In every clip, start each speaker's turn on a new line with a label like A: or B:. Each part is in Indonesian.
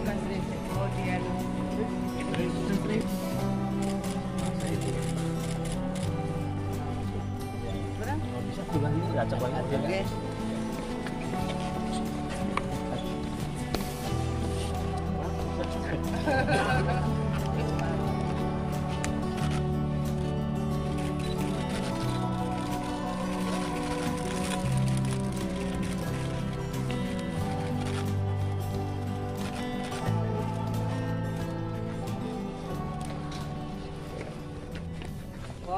A: Mas Rif. Kemudian berapa?
B: Bisa juga ini ya coba aja guys.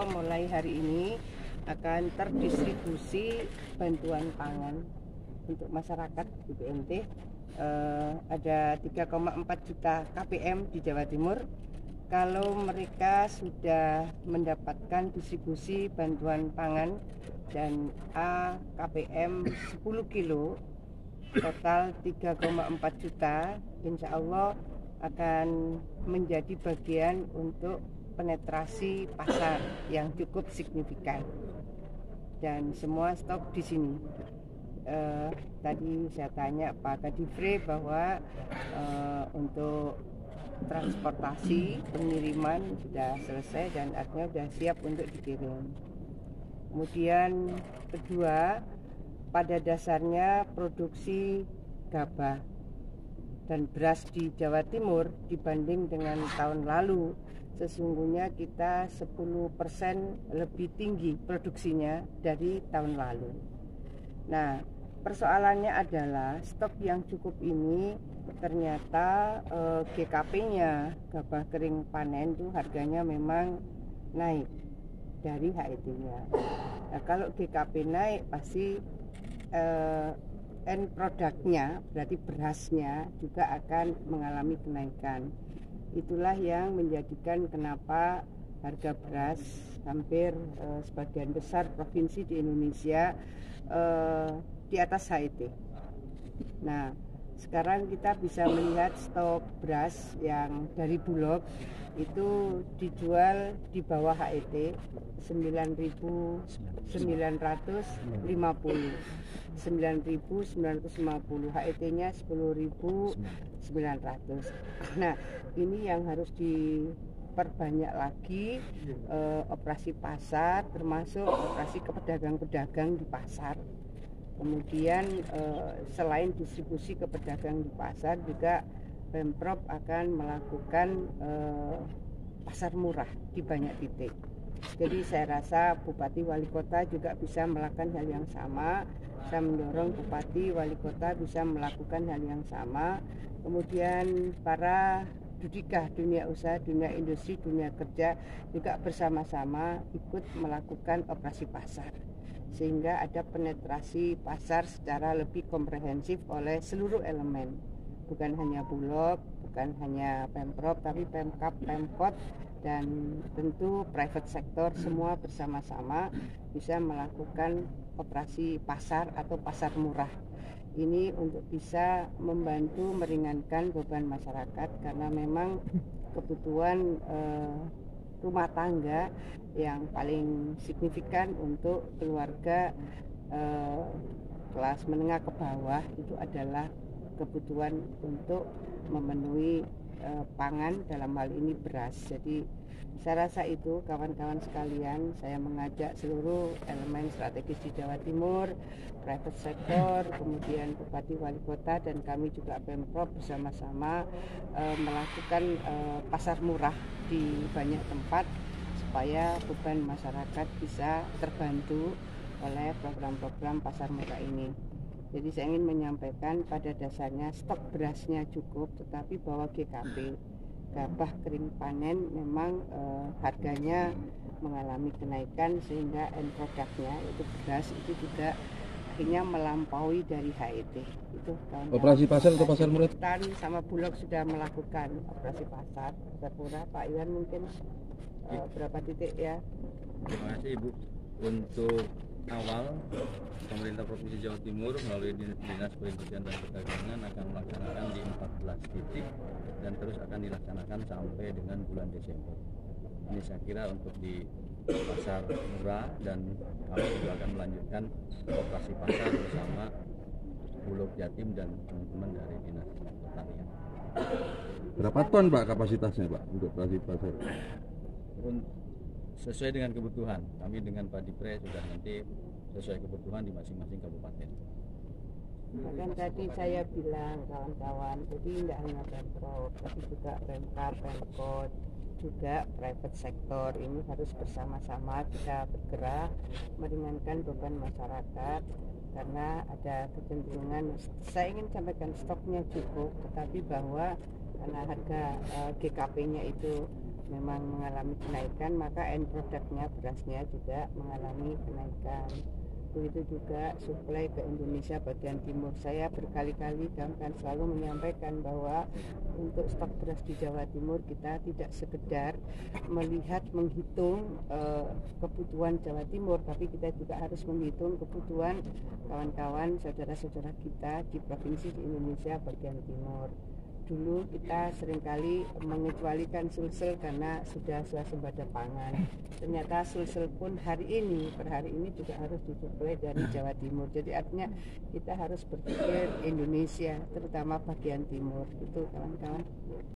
A: Mulai hari ini akan terdistribusi bantuan pangan untuk masyarakat di BNT. Ada 3,4 juta KPM di Jawa Timur. Kalau mereka sudah mendapatkan distribusi bantuan pangan dan A KPM 10 kilo, total 3,4 juta, insya Allah akan menjadi bagian untuk penetrasi pasar yang cukup signifikan, dan semua stok di sini. Tadi saya tanya Pak Kadifre bahwa untuk transportasi pengiriman sudah selesai dan artinya sudah siap untuk dikirim. Kemudian kedua, pada dasarnya produksi gabah dan beras di Jawa Timur dibanding dengan tahun lalu sesungguhnya kita 10% lebih tinggi produksinya dari tahun lalu. Nah, persoalannya adalah stok yang cukup ini ternyata GKP-nya, gabah kering panen itu harganya memang naik dari HET-nya. Nah, kalau GKP naik pasti end produknya, berarti berasnya juga akan mengalami kenaikan. Itulah yang menjadikan kenapa harga beras hampir sebagian besar provinsi di Indonesia di atas HET. Nah, sekarang kita bisa melihat stok beras yang dari Bulog itu dijual di bawah HET 9.950, 9.950, HET-nya 10.900. Nah, ini yang harus diperbanyak lagi operasi pasar, termasuk operasi ke pedagang-pedagang di pasar. Kemudian selain distribusi ke pedagang di pasar, juga Pemprov akan melakukan pasar murah di banyak titik. Jadi saya rasa Bupati Wali Kota juga bisa melakukan hal yang sama. Saya mendorong Bupati Wali Kota bisa melakukan hal yang sama. Kemudian para Dudika, dunia usaha, dunia industri, dunia kerja juga bersama-sama ikut melakukan operasi pasar, sehingga ada penetrasi pasar secara lebih komprehensif oleh seluruh elemen, bukan hanya Bulog, bukan hanya Pemprov, tapi Pemkab, Pemkot, dan tentu private sector, semua bersama-sama bisa melakukan operasi pasar atau pasar murah. Ini untuk bisa membantu meringankan beban masyarakat, karena memang kebutuhan rumah tangga yang paling signifikan untuk keluarga kelas menengah ke bawah itu adalah kebutuhan untuk memenuhi pangan, dalam hal ini beras. Jadi saya rasa itu kawan-kawan sekalian, saya mengajak seluruh elemen strategis di Jawa Timur, private sector, kemudian Bupati Wali Kota, dan kami juga Pemprov bersama-sama melakukan pasar murah di banyak tempat supaya beban masyarakat bisa terbantu oleh program-program pasar murah ini. Jadi saya ingin menyampaikan pada dasarnya stok berasnya cukup, tetapi bahwa GKP, gabah kering panen, memang harganya mengalami kenaikan, sehingga end produknya yaitu beras itu juga akhirnya melampaui dari HET. Itu
B: operasi pasar atau pasar murah?
A: Tan sama Bulog sudah melakukan operasi pasar murah. Pak Iwan mungkin berapa titik ya?
C: Terima kasih Ibu. Untuk awal, pemerintah Provinsi Jawa Timur melalui Dinas Perindustrian dan Perdagangan akan melaksanakan di 14 titik dan terus akan dilaksanakan sampai dengan bulan Desember. Ini saya kira untuk di pasar murah, dan kami juga akan melanjutkan operasi pasar bersama Bulog Jatim dan teman-teman dari Dinas Pertanian.
D: Berapa ton Pak kapasitasnya Pak untuk operasi pasar?
C: Sesuai dengan kebutuhan. Kami dengan Pak Dipre sudah nanti sesuai kebutuhan di masing-masing kabupaten.
A: Bahkan tadi saya bilang kawan-kawan, jadi tidak hanya Pemprov, tapi juga Pemkab, Pemkot, juga private sektor ini harus bersama-sama kita bergerak meringankan beban masyarakat karena ada kecenderungan, saya ingin sampaikan stoknya cukup, tetapi bahwa karena harga GKP-nya itu memang mengalami kenaikan, maka end produknya berasnya juga mengalami kenaikan. Begitu juga suplai ke Indonesia bagian timur. Saya berkali-kali kan selalu menyampaikan bahwa untuk stok beras di Jawa Timur kita tidak sekedar melihat menghitung kebutuhan Jawa Timur, tapi kita juga harus menghitung kebutuhan kawan-kawan saudara-saudara kita di provinsi di Indonesia bagian timur. Dulu kita seringkali mengecualikan Sulsel karena sudah swasembada pangan. Ternyata Sulsel pun per hari ini juga harus disuplai dari Jawa Timur. Jadi artinya kita harus berpikir Indonesia, terutama bagian timur. Itu kawan-kawan.